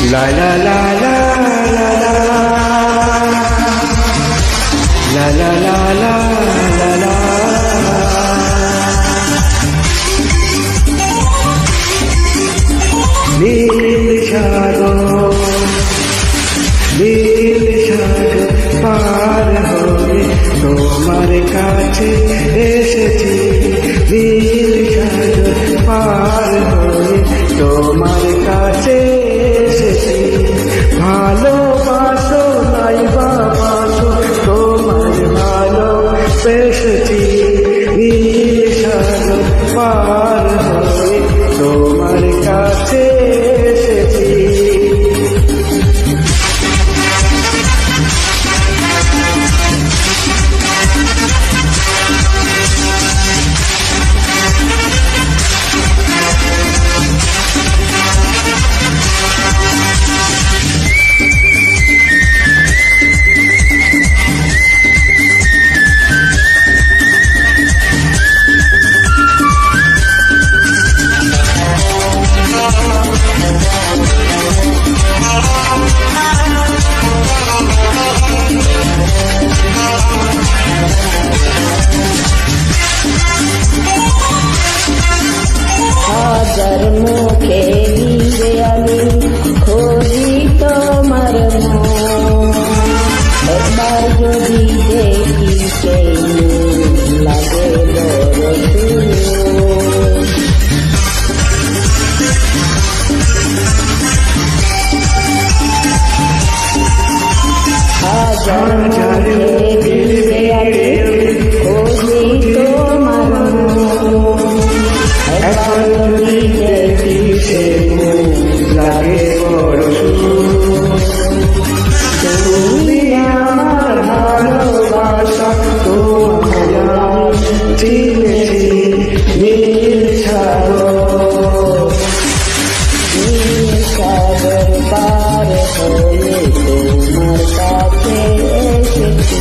La la la la la la la la la la la la নীল সাগর পার হয়ে তোমার কাছে এসেছি নীল সাগর পার হয়ে তোমার কাছে এসেছি ভালোবাসো নাই বাসো তোমার ভালোবেসেছি নীল সাগর পার হয়ে তোমার কাছে এসেছি হাজার মুখে দিবে আমি খোঁজি তোমার মন একবার যদি দেখি সেই লাগে বড় হাজার মুখে দিবে আমি খোঁজি তোমার মন লাগে বড় তুমি আমার ভালোবাসা তোমার চিনেছি নীল সাগর পার হয়ে তোমার কাছে এসেছি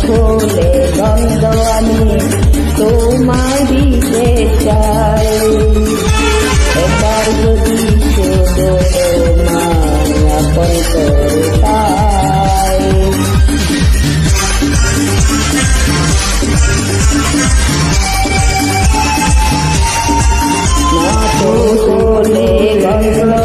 খোলে গন্ধ আমি তোমার দিতে চাই একবার যদি শুধু আপন করে তাই খোলে গন্ধ